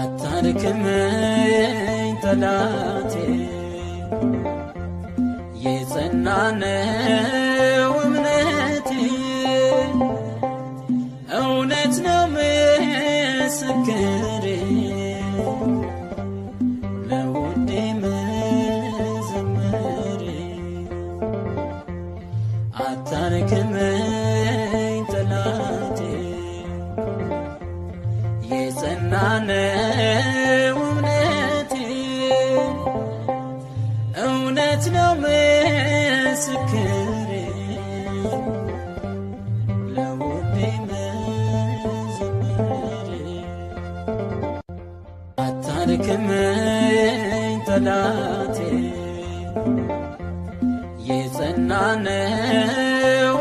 አታድክመኝ ጠላቴ የጸና ነው እምነቴ እውነት ነው ምስክሬ ለውዴ መዘመሬ አታድክመኝ ጠላቴ የጸና ነው እምነቴ እውነት ነው ምስክሬ ለውዴ መዘመሬ አታድክመኝ ጠላቴ የጸና ነው